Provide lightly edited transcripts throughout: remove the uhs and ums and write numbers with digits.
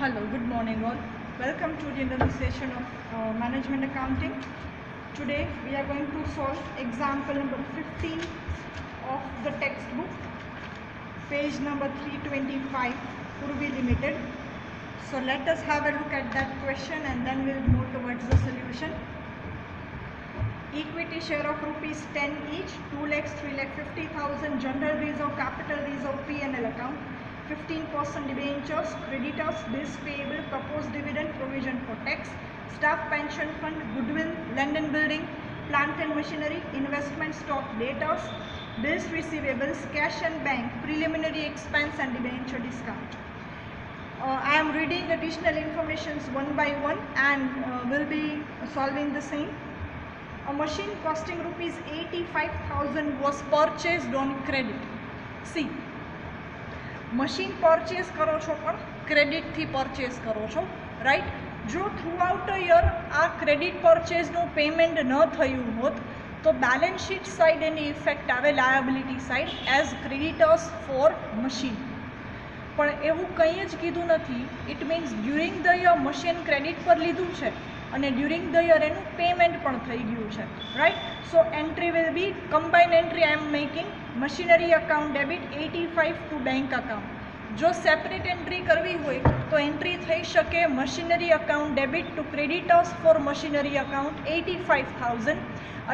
Hello, good morning all. Welcome to the another session of Management Accounting. Today we are going to solve example number 15 of the textbook, page number 325, Purvi Limited. So let us have a look at that question and then we'll move towards the solution. Equity share of rupees 10 each, 2 lakhs, 3 lakh 50,000, general reserve, capital reserve, P&L account. 15% debentures, creditors, bills payable, proposed dividend, provision for tax, staff pension fund, goodwill, land and building, plant and machinery, investment stock, debtors, bills receivables, cash and bank, preliminary expense and debenture discount. I am reading additional informations one by one and will be solving the same. A machine costing rupees 85,000 was purchased on credit. See. Machine purchase કરો છો પણ ક્રેડિટથી purchase કરો છો, right. જો throughout a year આ credit પરચેસનું payment ન થયું હોત તો બેલેન્સ શીટ સાઇડ એની ઇફેક્ટ આવે liability side as creditors for machine. પણ એવું કંઈ જ કીધું નથી. It means during the year machine credit પર લીધું છે અને ડ્યુરિંગ ધ યર એનું પેમેન્ટ પણ થઈ ગયું છે, right. So entry will be combined entry I am making machinery account debit 85 to bank account. જો સેપરેટ એન્ટ્રી કરવી હોય તો એન્ટ્રી થઈ શકે machinery account debit to creditors for machinery account 85,000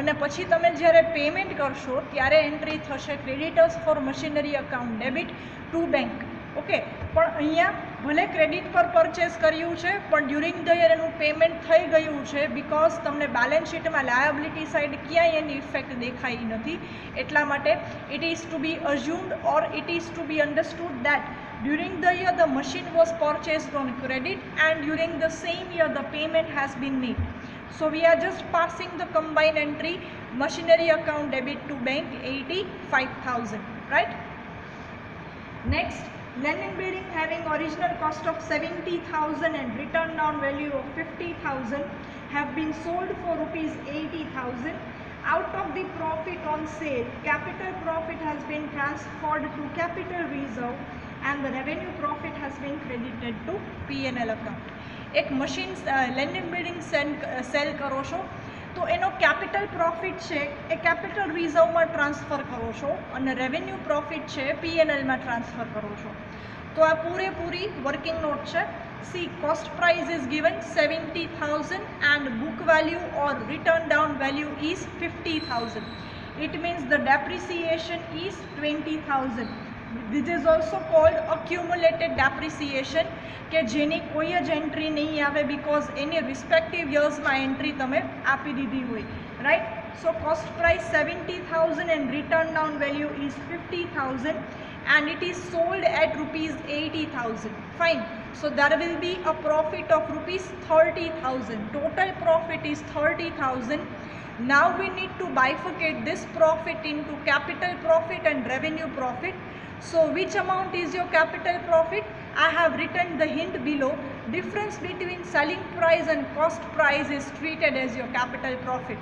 અને પછી તમે જ્યારે પેમેન્ટ કરશો ત્યારે એન્ટ્રી થશે creditors for machinery account debit to bank. Okay, પણ અહીંયા ભલે ક્રેડિટ પર પરચેસ કર્યું છે પણ ડ્યુરિંગ ધ યર એનું પેમેન્ટ થઈ ગયું છે બિકોઝ તમને બેલેન્સ શીટમાં લાયબિલિટી સાઇડ ક્યાંય એની ઇફેક્ટ દેખાઈ નથી. એટલા માટે it is to be assumed or it is to be understood that during the year the machine was purchased on credit and during the same year the payment has been made. So we are just passing the combined entry machinery account debit to bank 85,000, right. Next, land and building having original cost of 70,000 and written down value of 50,000 have been sold for rupees 80,000. Out of the profit on sale, capital profit has been transferred to capital reserve and the revenue profit has been credited to P&L account. એક machine land and building cell કરો છો તો એનો capital profit છે એ capital રિઝર્વમાં transfer કરો છો અને revenue profit છે P&Lમાં ટ્રાન્સફર કરો છો. તો આ પૂરેપૂરી વર્કિંગ નોટ છે. See, cost price is given 70,000 and book value or written down value is 50,000. It means the depreciation is 20,000. This is also called accumulated depreciation કે જેની કોઈ જ એન્ટ્રી નહીં આવે બિકોઝ એની રિસ્પેક્ટિવ યર્સમાં એન્ટ્રી તમે આપી દીધી હોય, right. So cost price 70,000 and written down value is 50,000 and it is sold at rupees 80,000. Fine. So there will be a profit of rupees 30,000. Total profit is 30,000. Now we need to bifurcate this profit into capital profit and revenue profit. So which amount is your capital profit? I have written the hint below. Difference between selling price and cost price is treated as your capital profit.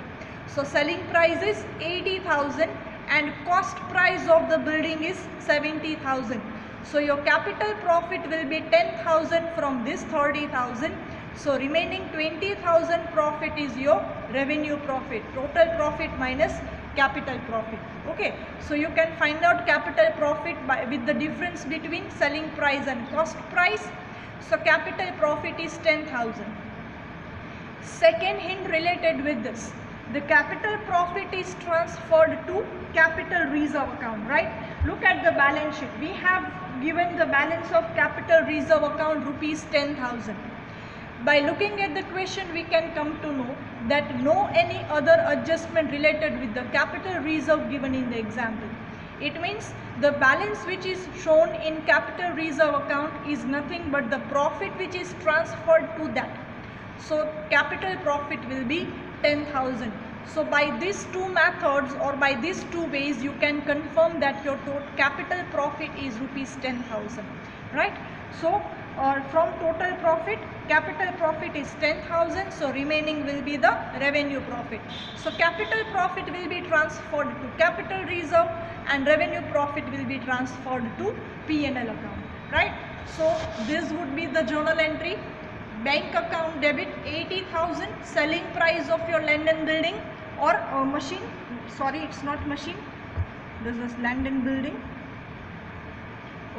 So selling price is 80,000 and cost price of the building is 70,000. So your capital profit will be 10,000 from this 30,000. So remaining 20,000 profit is your revenue profit. Total profit minus capital profit. Okay, so you can find out capital profit with the difference between selling price and cost price. So capital profit is 10,000. Second hint related with this, the capital profit is transferred to capital reserve account, right. Look at the balance sheet. We have given the balance of capital reserve account rupees 10,000. By looking at the question we can come to know that no any other adjustment related with the capital reserve given in the example. It means the balance which is shown in capital reserve account is nothing but the profit which is transferred to that. So capital profit will be 10,000. So by these two methods or by these two ways you can confirm that your total capital profit is rupees 10,000, right. So from total profit, capital profit is 10,000, so remaining will be the revenue profit. So capital profit will be transferred to capital reserve and revenue profit will be transferred to P&L account, right. So this would be the journal entry. Bank account debit 80,000, selling price of your land and building or machine. Sorry, it's not machine. This is land and building.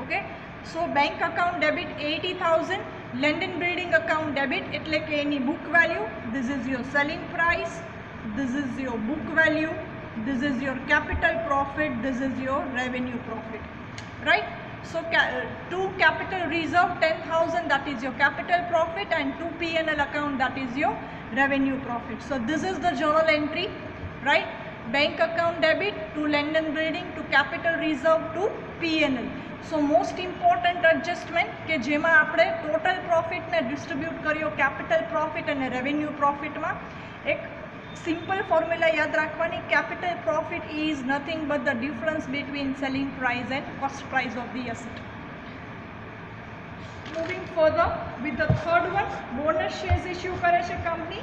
Okay. So bank account debit 80,000, land and building account debit એટલે કે એની book value. This is your selling price. This is your book value. This is your capital profit. This is your revenue profit. Right. So to capital reserve 10,000, that is your capital profit, and to P&L account, that is your revenue profit. So this is the journal entry, right? Bank account debit to land and building to capital reserve to P&L. So most important adjustment કે જેમાં આપણે total profit ને distribute કર્યો capital profit અને revenue profit માં એક simple formula याद रखवानी. Capital profit is nothing but the difference between selling price and cost price of the asset. Moving further with the third one, bonus shares issue करे છે company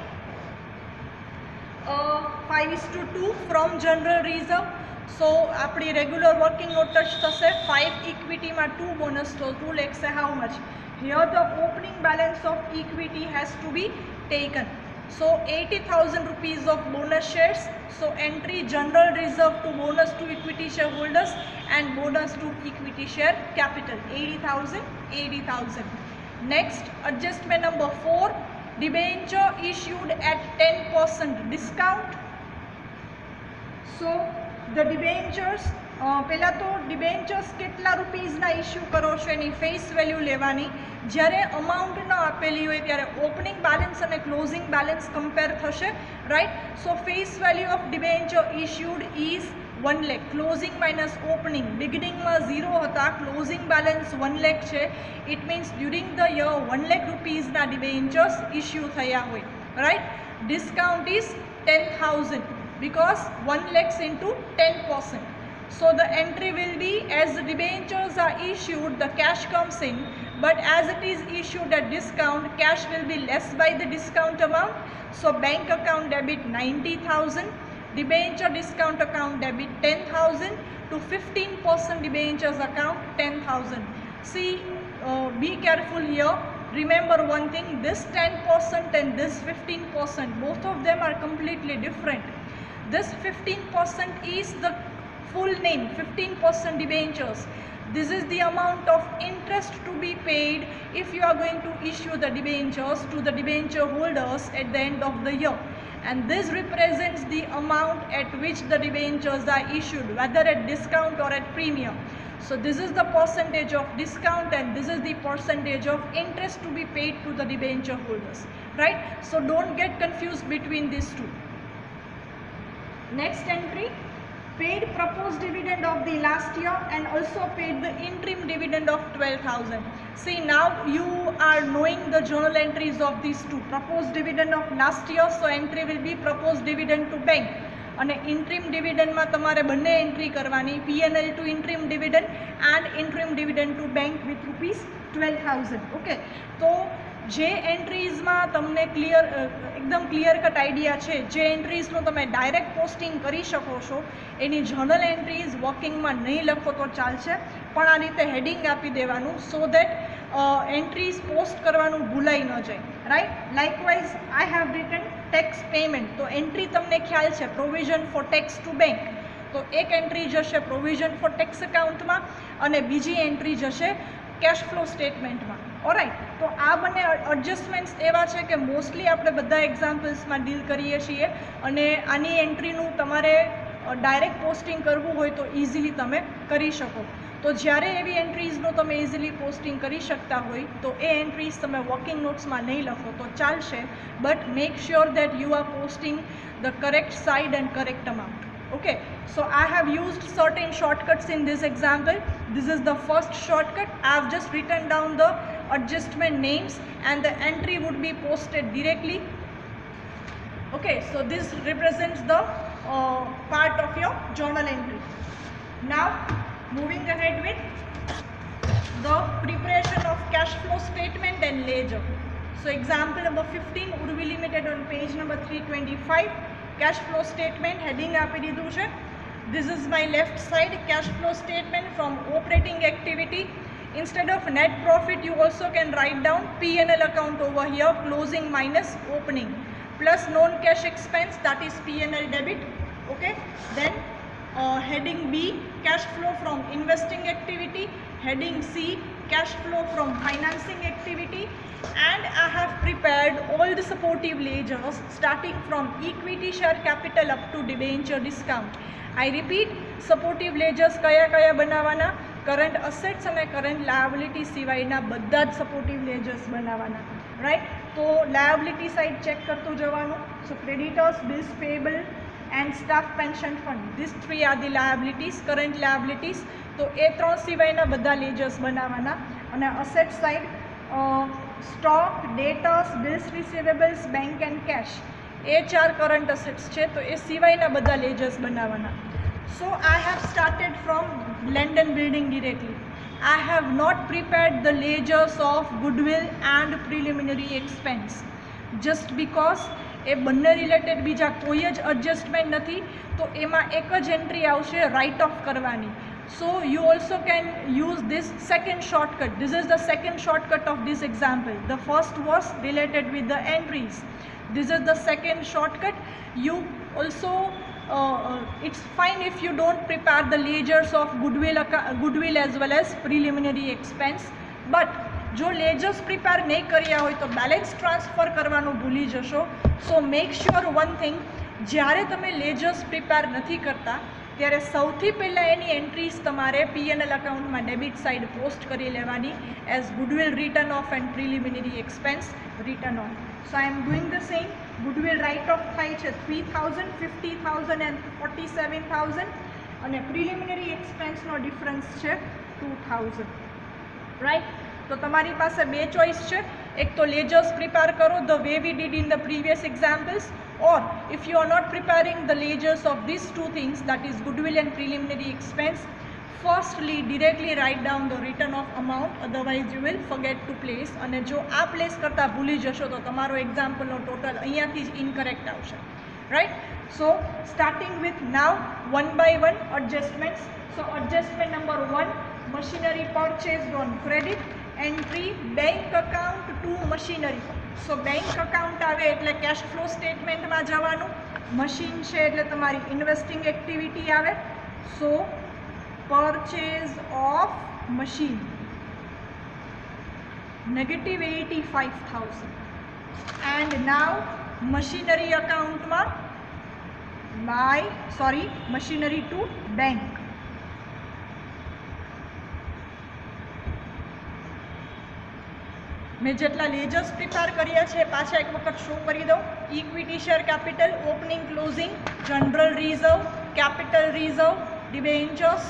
5:2 from general reserve. So આપણી regular working note જ થશે 5 equity માં 2 bonus, so 2 lakhs છે how much? Here the opening balance of equity has to be taken. So 80,000 rupees of bonus shares. So entry general reserve to bonus to equity shareholders and bonus to equity share capital 80,000. Next adjustment number 4, debenture issued at 10% discount. So the debentures પહેલાં તો debentures કેટલા રૂપીઝના issue કરો છો એની face value લેવાની. જ્યારે amount ન આપેલી હોય ત્યારે ઓપનિંગ બેલેન્સ અને ક્લોઝિંગ બેલેન્સ કમ્પેર થશે, right. So face value of debenture issued is 1 lakh. Closing minus opening, બિગિનિંગમાં 0 હતા, ક્લોઝિંગ બેલેન્સ 1 lakh છે. It means during the year 1 lakh રૂપીઝના ડિબેન્ચર્સ ઇસ્યુ થયા હોય, right. Discount is 10,000 because 1 lakhs into 10%. So the entry will be, as the debentures are issued, the cash comes in, but as it is issued at discount, cash will be less by the discount amount. So bank account debit 90,000, debenture discount account debit 10,000, to 15% debentures account 10,000. See, be careful here. Remember one thing, this 10% and this 15%, both of them are completely different. This 15% is the full name, 15% debentures. This is the amount of interest to be paid if you are going to issue the debentures to the debenture holders at the end of the year. And this represents the amount at which the debentures are issued, whether at discount or at premium. So this is the percentage of discount and this is the percentage of interest to be paid to the debenture holders, right? So don't get confused between these two. Next entry, paid proposed dividend of the last year and also paid the interim dividend of 12,000. See, now you are knowing the journal entries of these two. Proposed dividend of last year, so entry will be proposed dividend to bank. અને interim dividend માં તમારે બંને entry કરવાની, P&L to interim dividend and interim dividend to bank with rupees 12,000. Okay, તો જે એન્ટ્રીઝમાં તમને એકદમ clear cut idea છે, જે એન્ટ્રીઝનું તમે ડાયરેક્ટ પોસ્ટિંગ કરી શકો છો, એની જર્નલ એન્ટ્રીઝ વર્કિંગમાં નહીં લખો તો ચાલશે, પણ આ રીતે હેડિંગ આપી દેવાનું સો દેટ એન્ટ્રીઝ પોસ્ટ કરવાનું ભૂલાઈ ન જાય, right. Likewise I have return tax payment, તો એન્ટ્રી તમને ખ્યાલ છે provision four tax to bank, તો એક એન્ટ્રી જશે પ્રોવિઝન ફોર ટેક્સ એકાઉન્ટમાં અને બીજી એન્ટ્રી જશે કેશ ફ્લો સ્ટેટમેન્ટમાં. ઓરાઈટ, તો આ બંને એડજસ્ટમેન્ટ્સ એવા છે કે મોસ્ટલી આપણે બધા એક્ઝામ્પલ્સમાં ડીલ કરીએ છીએ અને આની એન્ટ્રીનું તમારે ડાયરેક્ટ પોસ્ટિંગ કરવું હોય તો ઇઝીલી તમે કરી શકો. તો જ્યારે એવી એન્ટ્રીઝનું તમે ઇઝીલી પોસ્ટિંગ કરી શકતા હોય તો એ એન્ટ્રીઝ તમે વર્કિંગ નોટ્સમાં નહીં લખો તો ચાલશે, but make sure that you are posting the correct side and correct amount. Okay, so I have used certain shortcuts in this example. This is the first shortcut. I have just written down the adjustment names and the entry would be posted directly. Okay, so this represents the part of your journal entry. Now moving ahead with the preparation of cash flow statement and ledger. So example number 15, Urvi Limited on page number 325. Cash flow statement heading આપી દીધું છે. This is my left side cash flow statement from operating activity. Instead of net profit, you also can write down P&L account over here, closing minus opening, plus non-cash expense, that is P&L debit. Okay, then heading B, cash flow from investing activity, heading C, cash flow from financing activity, and I have prepared all the supportive ledgers starting from equity share capital up to debenture discount. I repeat, supportive ledgers kaya kaya બનાવવાના, current assets અને current liability સિવાયના બધા જ supportive લેજર્સ બનાવવાના, right. તો liability side check કરતું જવાનું. So creditors, bills payable and staff pension fund, these 3 are the liabilities, current liabilities. તો એ 3 સિવાયના બધા લેજર્સ બનાવવાના. અને asset side stock, debtors, bills receivables, bank and cash, એ 4 કરંટ અસેટ્સ છે. તો એ સિવાયના બધા લેજર્સ બનાવવાના. So I have started from land and building directly. I have not prepared the ledgers of goodwill and preliminary expense just because એ બંને related બીજા કોઈ જ એડજસ્ટમેન્ટ નથી. તો એમાં એક જ એન્ટ્રી આવશે રાઇટ ઓફ કરવાની. So you also can use this second shortcut. This is the second shortcut of this example. The first was related with the entries. This is the second shortcut. You also it's fine if you don't prepare the ledgers of goodwill as well as preliminary expense, but જો ledgers prepare નહીં કર્યા હોય તો balance transfer કરવાનું ભૂલી જશો. સો make sure one thing, જ્યારે તમે ledgers prepare નથી કરતા ત્યારે સૌથી પહેલાં એની એન્ટ્રીઝ તમારે P&L અકાઉન્ટમાં ડેબિટ સાઇડ પોસ્ટ કરી લેવાની as goodwill written of and preliminary expense written on. So I am doing the same. Goodwill write off થાય છે 3000, 50,000 એન્ડ 47,000, અને પ્રિલિમિનરી એક્સપેન્સનો ડિફરન્સ છે 2000, રાઈટ. તો તમારી પાસે બે ચોઇસ છે. એક તો લેજર્સ પ્રિપેર કરો the way we did in the previous examples, or if you are not preparing the ledgers of these two things, that is goodwill and preliminary expense, firstly directly write down the return of amount, otherwise you will forget to place. અને જો આ place કરતાં ભૂલી જશો તો તમારો એક્ઝામ્પલનો total અહીંયાથી જ ઇનકરેક્ટ આવશે, right. So starting with now 1 by 1 adjustments. So adjustment number 1, machinery purchased on credit, entry bank account to machinery. So bank account આવે એટલે કેશ ફ્લો સ્ટેટમેન્ટમાં જવાનું. મશીન છે એટલે તમારી ઇન્વેસ્ટિંગ એક્ટિવિટી આવે. So purchase of machine -85,000. And now machinery અકાઉન્ટમાં machinery to bank. મેં જેટલા લેજર્સ પ્રિપેર કર્યા છે પાછા એક વખત શો કરી દઉં. Equity share capital, opening closing, general reserve, capital reserve, debentures,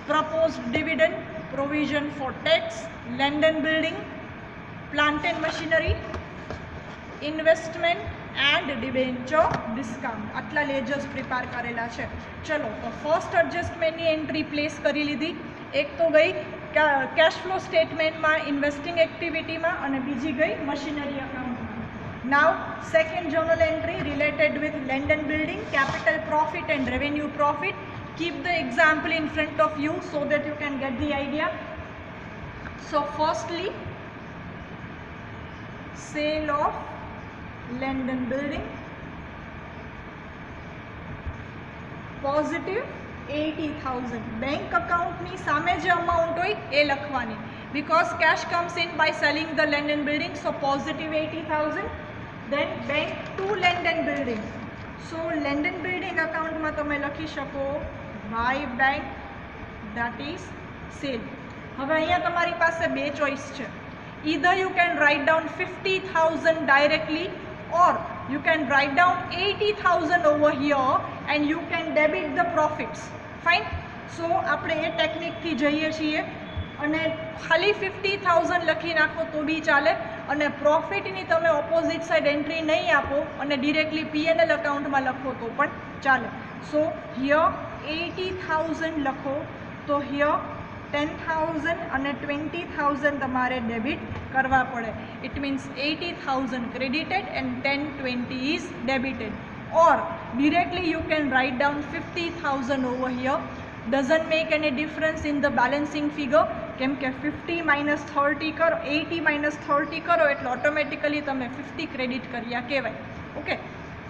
proposed dividend, provision four tax, land and building, plant and machinery, investment and debenture discount. આટલા લેજર્સ પ્રિપેર કરેલા છે. ચલો, તો ફર્સ્ટ એડજસ્ટમેન્ટની એન્ટ્રી પ્લેસ કરી લીધી. એક તો ગઈ કેશ ફ્લો સ્ટેટમેન્ટમાં ઇન્વેસ્ટિંગ એક્ટિવિટીમાં, અને બીજી ગઈ મશીનરી અકાઉન્ટમાં. Now second journal entry related with land and building, capital profit and revenue profit. Keep the example in front of you so that you can get the idea. So firstly sale of land and building, positive 80,000. Bank અકાઉન્ટની સામે જે amount હોય એ લખવાની, because cash comes in by selling the land and building, so positive 80,000. then bank to land and building. so land and building અકાઉન્ટમાં તમે લખી શકો by bank, that is sale. હવે અહીંયા તમારી પાસે બે ચોઇસ છે. either you can write down 50,000 directly, or you can write down 80,000 over here and you can debit the profits. Fine. So આપણે એ ટેકનિકથી જઈએ છીએ અને ખાલી 50,000 લખી નાખો તો બી ચાલે, અને પ્રોફિટની તમે ઓપોઝિટ સાઇડ એન્ટ્રી નહીં આપો અને ડિરેક્ટલી P&L અકાઉન્ટમાં લખો તો પણ ચાલે. સો હિયર 80,000 લખો તો હિયર 10,000 અને 20,000 તમારે ડેબિટ કરવા પડે. It means 80,000 credited and 1020 is debited. Or directly you can write down 50,000 over here. Doesn't make any difference in the balancing figure. केम के 50 माइनस 30 करो 80 माइनस 30 करो एटले ऑटोमेटिकली तमे 50 क्रेडिट कर्या कहेवाय. Okay,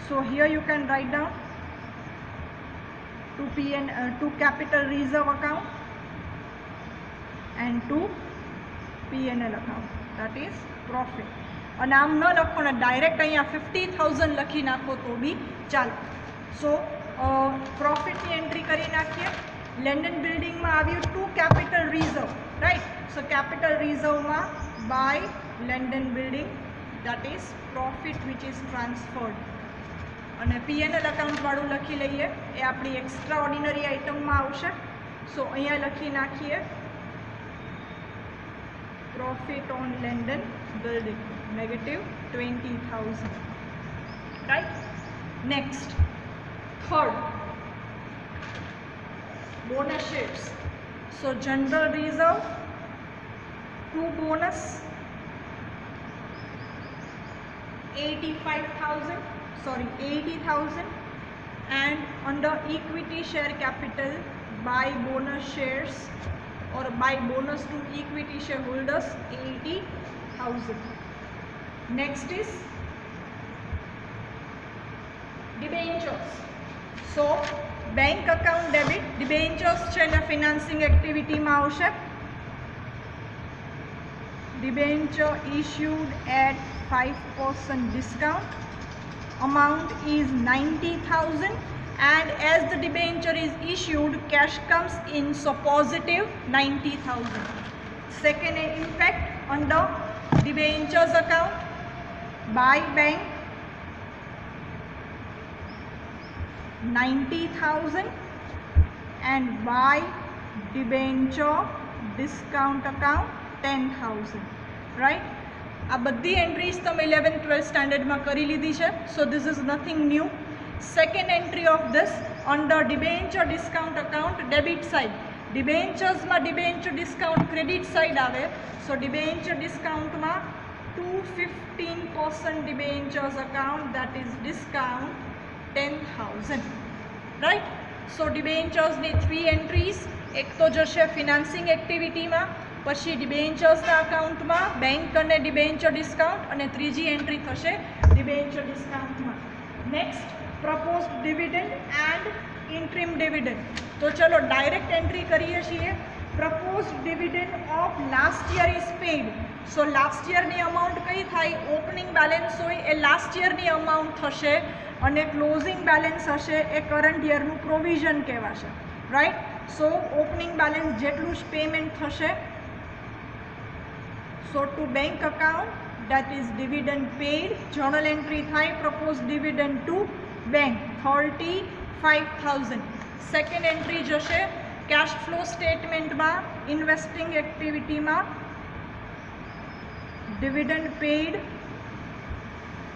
so here you can write down to capital reserve account and to P&L account, that is profit. અને આમ ન લખો ને ડાયરેક્ટ અહીંયા 50,000 લખી નાખો તો બી ચાલે. સો પ્રોફિટની એન્ટ્રી કરી નાખીએ. લેન્ડ એન્ડ બિલ્ડિંગમાં આવ્યું to capital reserve, right. So capital રિઝર્વમાં by land and building, that is profit which is transferred. અને P&L અકાઉન્ટવાળું લખી લઈએ, એ આપણી એક્સ્ટ્રા ઓર્ડિનરી આઇટમમાં આવશે. સો અહીંયા લખી નાખીએ profit on land and building -20,000, right. Next, third, bonus shares. So general reserve to bonus 80,000 and under equity share capital by bonus shares or by bonus to equity shareholders 80,000. Next is debentures. So bank account debit, debentures છે ને financing activity માં આવશે. Debenture issued at 5% discount. Amount is 90,000 and as the debenture is issued, cash comes in, so positive 90,000. Second impact under debentures account by bank 90,000 and by debenture discount account 10,000, right. આ બધી entries તમે 11th-12th સ્ટાન્ડર્ડમાં કરી લીધી છે. So this is nothing new. Second entry of this under debenture discount account debit side. ડિબેન્ચર્સમાં debenture discount credit side આવે. So debenture ડિસ્કાઉન્ટમાં 215% debentures account, that is discount 10,000, right. So ડિબેન્ચર્સની 3 એન્ટ્રીઝ, એક તો જશે ફિનાન્સિંગ એક્ટિવિટીમાં, પછી ડિબેન્ચર્સના અકાઉન્ટમાં બેંક અને ડિબેન્ચર ડિસ્કાઉન્ટ, અને ત્રીજી એન્ટ્રી થશે ડિબેન્ચર ડિસ્કાઉન્ટમાં. Next, proposed dividend and interim dividend. તો ચલો ડાયરેક્ટ એન્ટ્રી કરીએ છીએ. Proposed dividend of last year is paid. So last યરની અમાઉન્ટ કઈ થાય? ઓપનિંગ બેલેન્સ હોય એ લાસ્ટ યરની અમાઉન્ટ થશે અને ક્લોઝિંગ બેલેન્સ હશે એ કરંટ યરનું પ્રોવિઝન કહેવાશે, રાઈટ. સો ઓપનિંગ બેલેન્સ જેટલું જ પેમેન્ટ થશે. So to bank account, that is dividend paid, journal entry thai proposed dividend to bank 35,000. Second entry jase cash flow statement ma investing activity ma dividend paid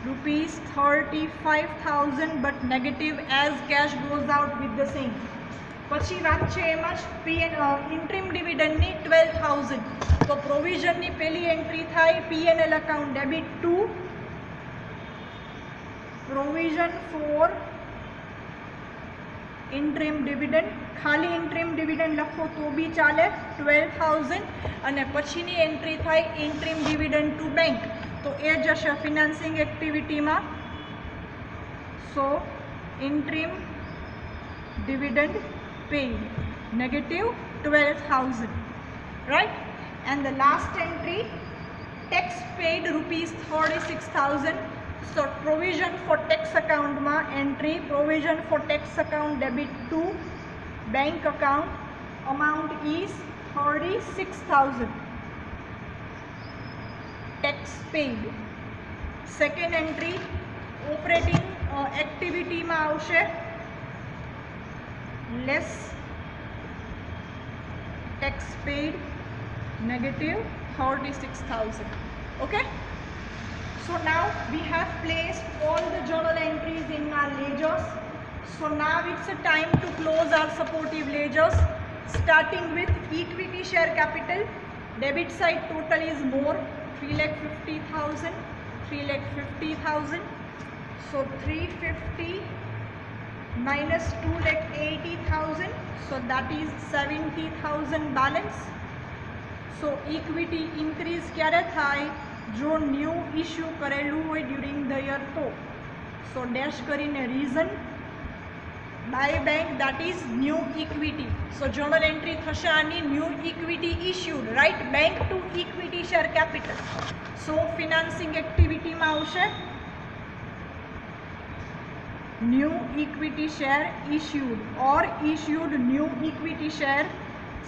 rupees 35,000 but negative as cash goes out with the same. પછી વાત છે એમાં જ interim ડિવિડન્ડની 12,000. તો પ્રોવિઝનની પહેલી entry થાય P&L account debit two provision four interim dividend. ખાલી interim dividend લખો તો બી ચાલે 12,000. અને પછીની એન્ટ્રી થાય ઇન્ટ્રીમ ડિવિડન્ડ ટુ બેંક, તો એ જશે ફિનાન્સિંગ એક્ટિવિટીમાં. સો interim dividend paid -12,000, right. And the last entry, tax paid rupees 36,000. So provision for tax account ma entry provision for tax account debit to bank account, amount is 36,000. Tax paid. Second entry operating activity ma avse less tax paid -36,000. Okay, so now we have placed all the journal entries in our ledgers. So now it's a time to close our supportive ledgers, starting with equity share capital. Debit side total is more, 3,50,000. So 350 minus 2,80,000, so that is 70,000 balance. So equity increase क्यारे थाय जो new issue करेलू होय during the year तो so dash करीने reason by bank that is new equity so journal entry थशे आनी new equity issued right bank to equity share capital so financing activity में आवशे न्यू इक्विटी शेर इश्यूड और issued new equity share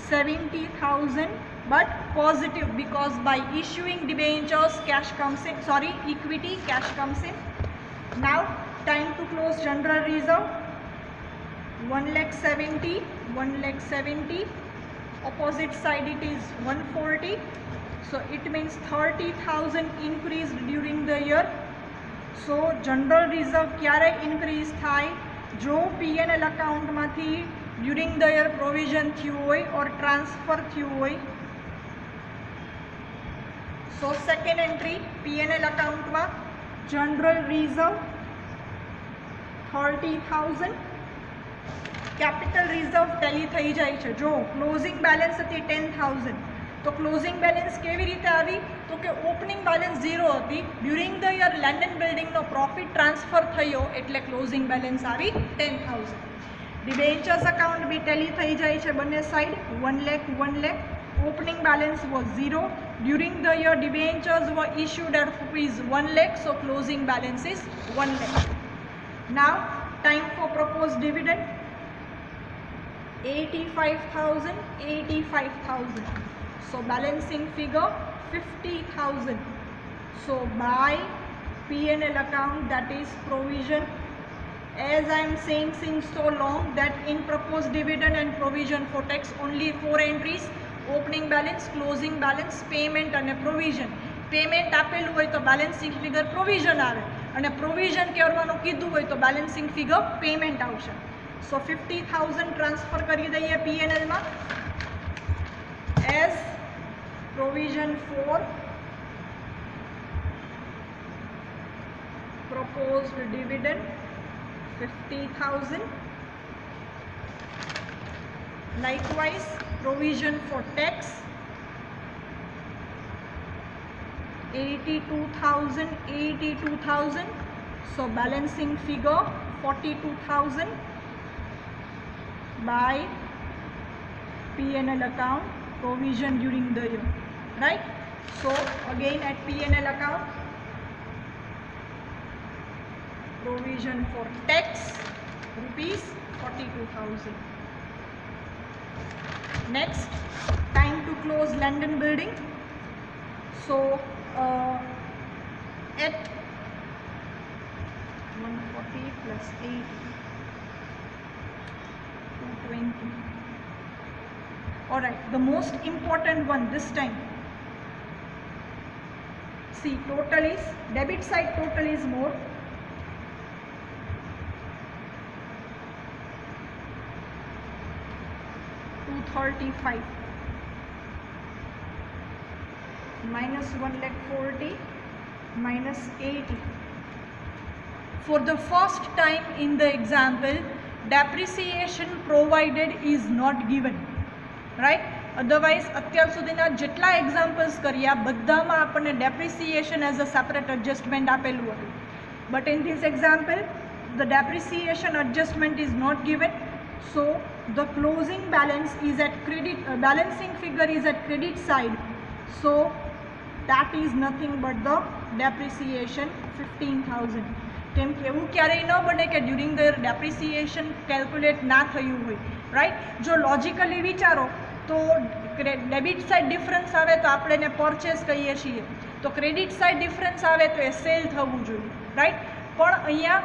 70,000 but positive because by issuing debentures cash comes in, sorry, equity cash comes in. Now time to close general reserve 1,70,000 opposite side it is 140 so it means 30,000 increased during the year. So general reserve क्यारे increase थाय जो P&L account मांथी during the year provision थयुं होय और transfer थयुं होय. So second entry P&L account में general reserve 30,000 capital reserve tally थई जाय छे जो closing balance हती 10,000 तो closing balance केवी रीते आवी तो के opening balance 0 हती during the year land and building नो profit transfer थयो एटले closing balance आवी 10,000. debentures account भी tally थई जाय छे बने side 1 lakh opening balance was 0 during the year debentures were issued at rupees 1 lakh so closing balance is 1 lakh. Now time for proposed dividend 85,000 so balancing figure 50,000 so by P&L account that is provision as I am saying since so long that in proposed dividend and provision for tax only 4 entries opening balance closing balance payment and provision payment આપેલું હોય તો balancing figure provision આવે અને provision કરવાનું કીધું હોય તો balancing figure payment આવશે. So 50,000 transfer કરી દઈએ P&L માં as provision for proposed dividend 50,000 likewise provision for tax 82,000 so balancing figure 42,000 by P&L account provision during the year right. So again at P&L account provision for tax rupees 42,000. Next time to close land and building so at 140 plus 80 220 alright the most important one this time see total is debit side total is more 235 minus 1,40,000 minus 80. For the first time in the example, depreciation provided is not given, right? Otherwise, અત્યાર સુધીના જેટલા examples કર્યા બધામાં આપણને depreciation as a separate adjustment આપેલું હતું. But in this example, the depreciation adjustment is not given. So the closing balance is at credit, balancing figure is at credit side. So that is nothing but the depreciation 15,000. કેમ કે એવું ક્યારેય ન બને કે during the depreciation calculate ના થયું હોય રાઈટ. જો લોજિકલી વિચારો તો ડેબિટ સાઇડ ડિફરન્સ આવે તો આપણે એને પરચેસ કહીએ છીએ, તો ક્રેડિટ સાઇડ ડિફરન્સ આવે તો એ સેલ થવું જોઈએ રાઈટ. પણ અહીંયા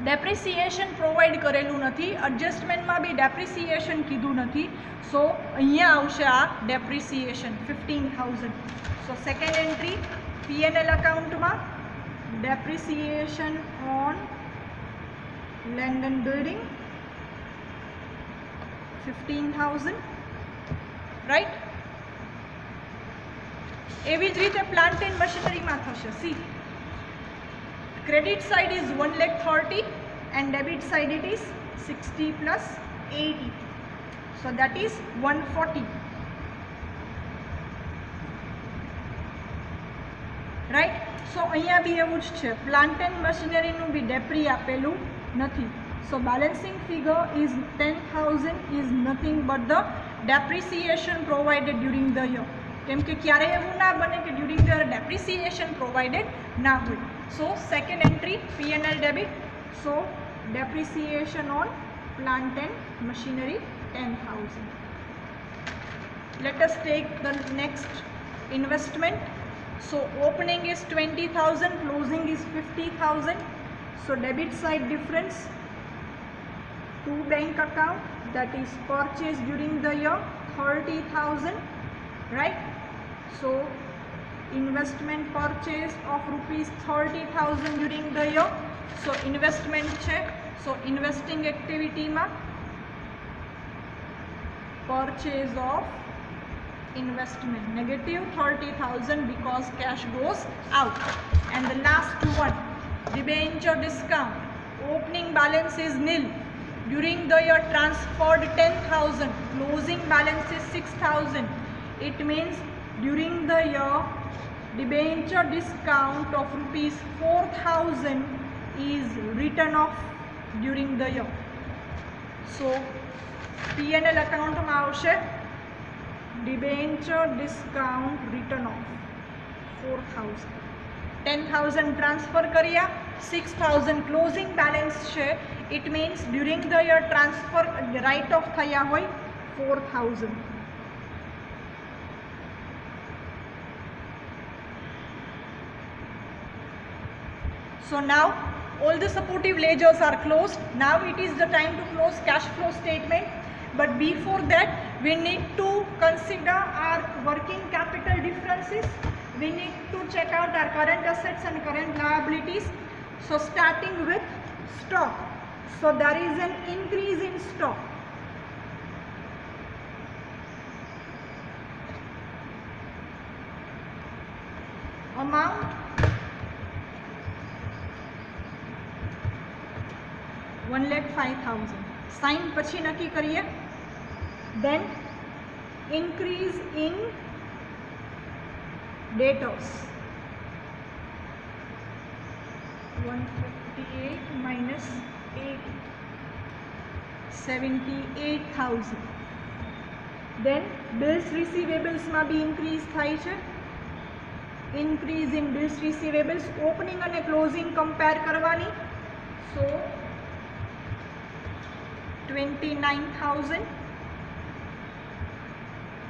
ડેપ્રિસિએશન પ્રોવાઈડ કરેલું નથી, એડજસ્ટમેન્ટમાં બી ડેપ્રિસિએશન કીધું નથી. સો અહીંયા આવશે આ ડેપ્રિસિએશન 15,000. સો સેકન્ડ એન્ટ્રી P&L અકાઉન્ટમાં depreciation on land and building 15,000 right. એવી જ રીતે પ્લાન્ટ એન્ડ મશીનરીમાં થશે. C credit side is 1,30,000 and debit side it is 60 plus 80, so that is 140. Right. સો અહીંયા બી એવું જ છે, પ્લાન્ટ એન્ડ મશીનરીનું બી ડેપ્રી આપેલું નથી. So balancing figure is 10,000 is nothing but the depreciation provided during the year. કેમ કે ક્યારેય એવું ના બને કે ડ્યુરિંગ ધ ડેપ્રિસિએશન પ્રોવાઇડેડ ના હોય. So second entry P&L debit. So depreciation on plant and machinery 10,000. Let us take the next investment. So opening is 20,000, closing is 50,000. So debit side difference to bank account, that is purchase during the year 30,000, right? So investment purchase of rupees 30,000 during the year. So investment check. So investing activity ma purchase of investment negative 30,000 because cash goes out. And the last one, debenture discount. Opening balance is nil. During the year transferred 10,000. Closing balance is 6,000. It means during the year debenture discount of rupees 4,000 is written off during the year. So P&L account માં આવશે debenture discount written off 4,000. 10,000 transfer કર્યા, 6,000 closing balance છે. It means during the year transfer write off થયા હોય 4,000. So now all the supportive ledgers are closed. Now it is the time to close cash flow statement. But before that, we need to consider our working capital differences. We need to check out our current assets and current liabilities. So starting with stock. So there is an increase in stock. Amount $1,05,000. Sign પછી નક્કી કરીએ. Then increase in debtors 158 minus 80 78,000. Then bills receivables માં બી increase થાય છે. Increase in bills receivables opening અને closing compare કરવાની. So 29,000.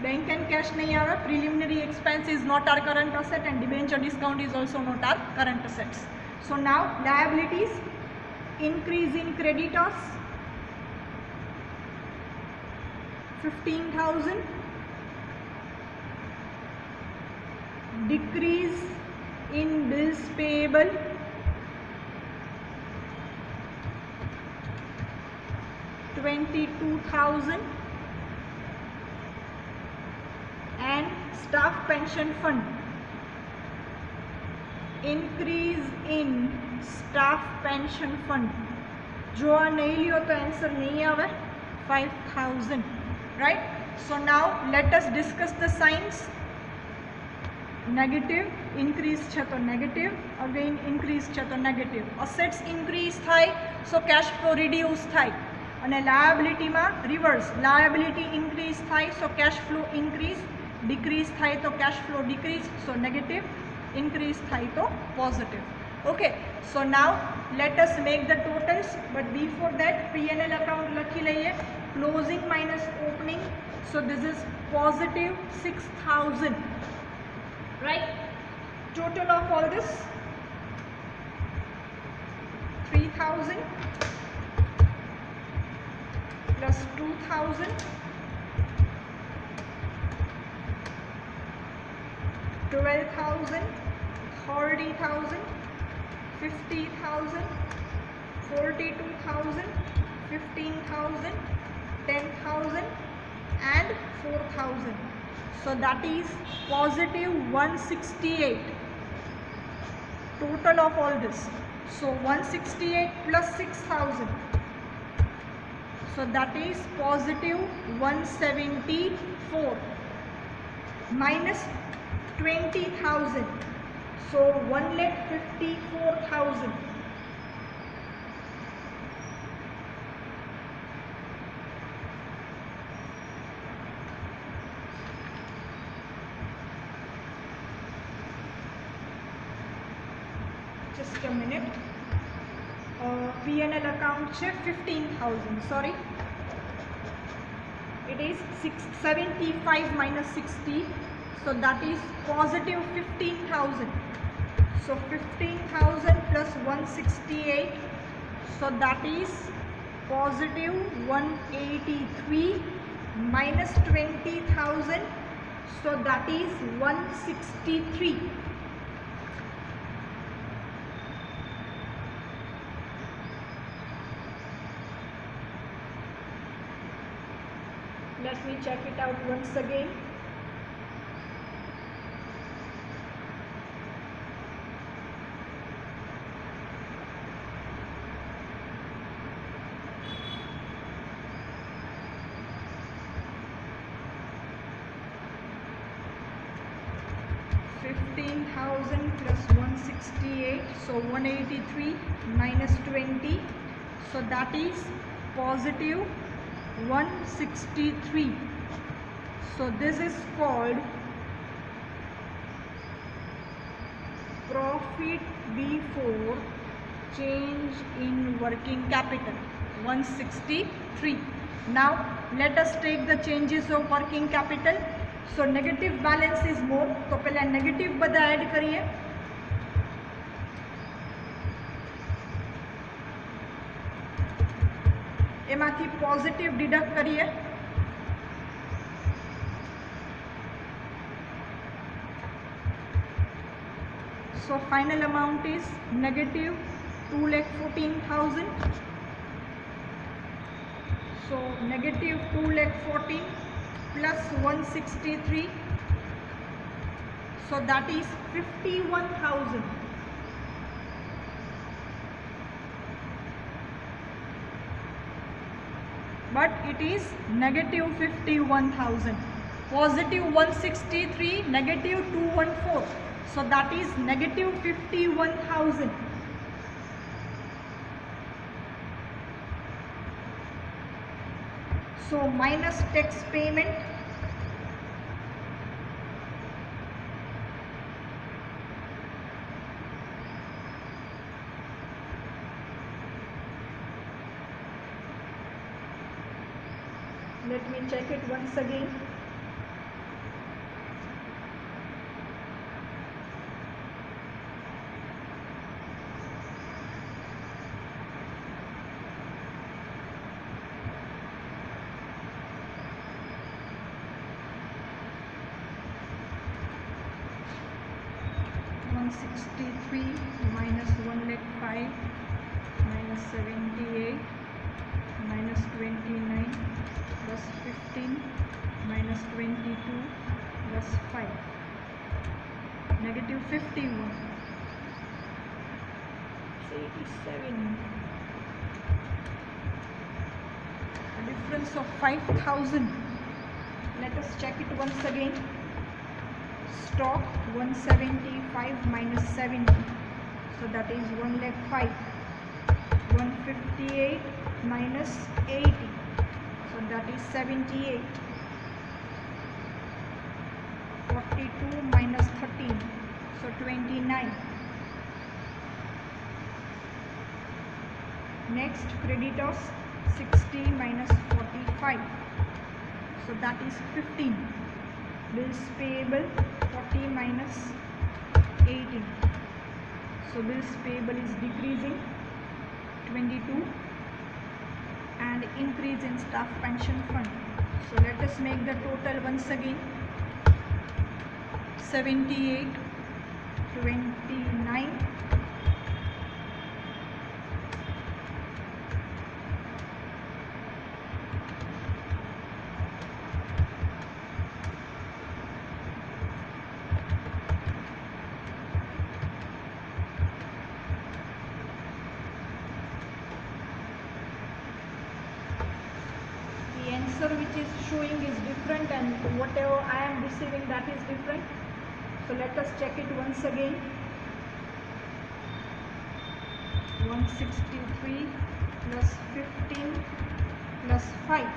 Bank and cash nahi aave. Preliminary expense is not our current asset and debenture discount is also not our current assets. So now liabilities, increase in creditors 15,000. Decrease in bills payable 22,000. And staff pension fund, increase in staff pension fund. જો આ નહીં લ્યો તો answer નહીં આવે. 5,000, right? So now let us discuss the signs. Negative increase છે તો negative, again increase છે તો negative. Assets increase થાય so cash flow reduce થાય. અને liability માં reverse, liability increase થાય so cash flow increase, decrease થાય તો cash flow decrease, so negative, increase થાય તો positive. Okay, so now let us make the totals, but before that P&L account લખી લઈએ. Closing minus opening, so this is positive 6,000, right? Total of all this 3,000 plus 2,000 12,000 30,000 50,000 42,000 15,000 10,000 and 4,000. So that is positive 168. Total of all this. So 168 plus 6,000. So that is positive 174 minus 20,000. So 1,54,000. Just a minute. P&L account check 15,000. Sorry. It is 75 minus 60. So that is positive 15,000. So 15,000 plus 168. So that is positive 183 minus 20,000. So that is 163. Let me check it out once again. $15,000 plus 168, so 183 minus 20, so that is positive 163. So this is called profit before change in working capital, 163. Now let us take the changes of working capital. So negative balance is more, तो पहले negative बदा add करिए. एमाथी positive deduct करिए. So final amount is negative 2,14,000. So negative 2,14,000 plus 163, so that is 51,000. But it is negative 51,000. Positive 163, negative 214, so that is negative 51,000. So minus tax payment, let me check it once again. Minus 1,05,000 minus 78 minus 29 plus 15 minus 22 plus 5, negative 51, 87, a difference of 5,000. Let us check it once again. Stock 175 minus 70, so that is 1,05,000. 158 minus 80, so that is 78. 42 minus 13, so 29. Next, creditors 60 minus 45, so that is 15. Bills payable 40 minus 18, so bills payable is decreasing 22, and increase in staff pension fund. So let us make the total once again. 78, 29, which is showing is different, and whatever I am receiving, that is different. So let us check it once again. 163 plus 15 plus 5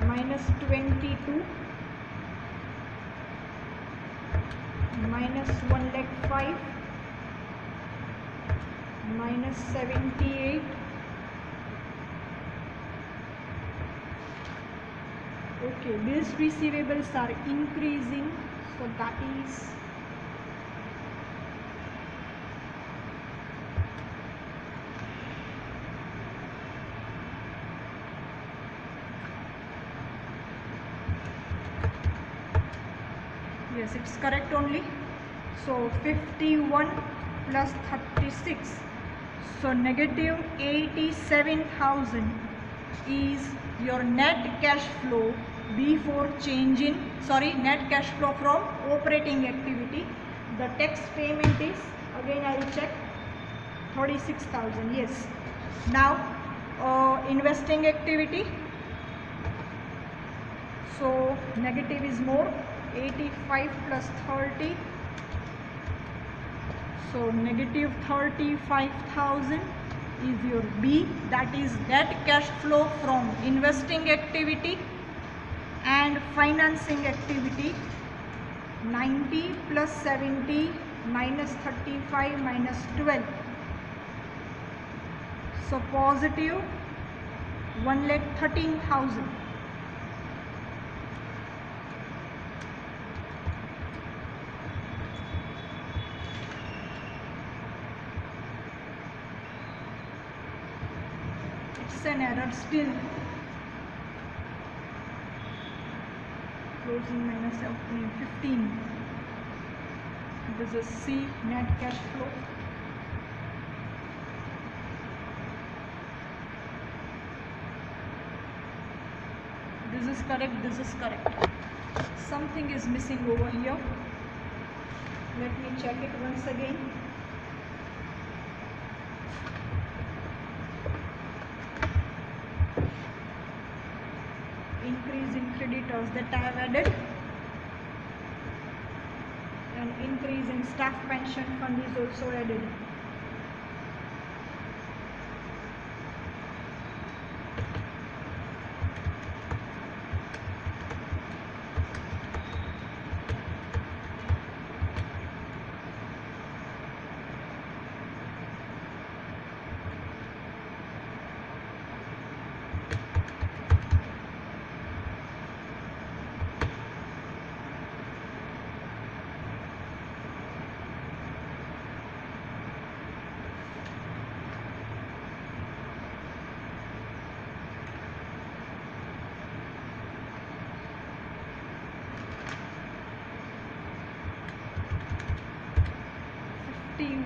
minus 22 minus 1,05,000 minus 78. Okay, bills receivables are increasing, so that is yes, it's correct only. So 51 plus 36, so negative 87,000 is your net cash flow before change in, net cash flow from operating activity. The tax payment is, again I will check, 36,000. Yes. Now investing activity, so negative is more, 85 plus 30, so negative 35,000 is your B, that is net cash flow from investing activity and financing activity. 90 plus 70 minus 35 minus 12, so positive 1,13,000. It's an error still. Closing minus opening 15. This is C, net cash flow. This is correct, this is correct. Something is missing over here. Let me check it once again. Increase in creditors, that I have added, and increase in staff pension fund is also added.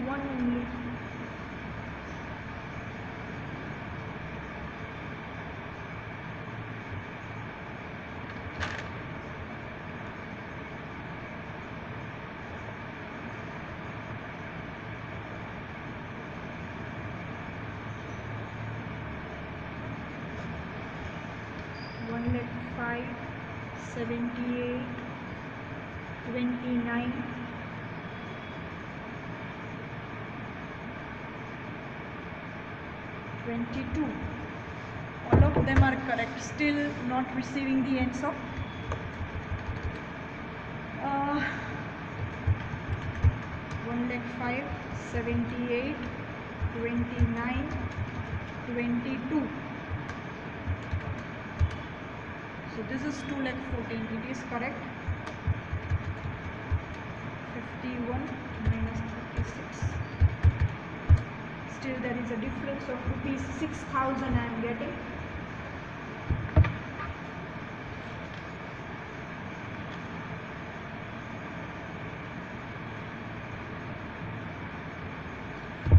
One only. One lakh 5, 78, 29. 22. All of them are correct. Still not receiving the answer. 1,05,000, 78, 29, 22. So this is 2,14,000. It is correct. 51 minus 36. Still there is a difference of rupees 6,000 I am getting.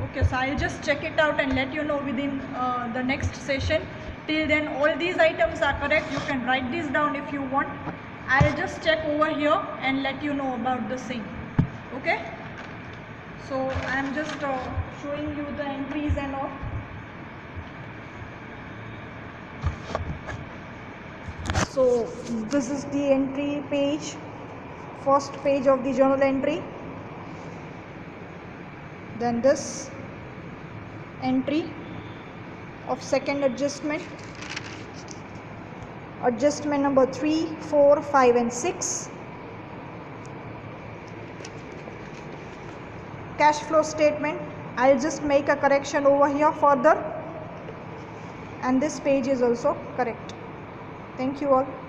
Okay, so I'll just check it out and let you know within the next session. Till then, all these items are correct. You can write these down if you want. I'll just check over here and let you know about the same. Okay? So I am just showing you the entries and all. So this is the entry page, first page of the journal entry. Then this entry of second adjustment, adjustment number 3, 4, 5 and 6. Cash flow statement, I'll just make a correction over here further, and this page is also correct. Thank you all.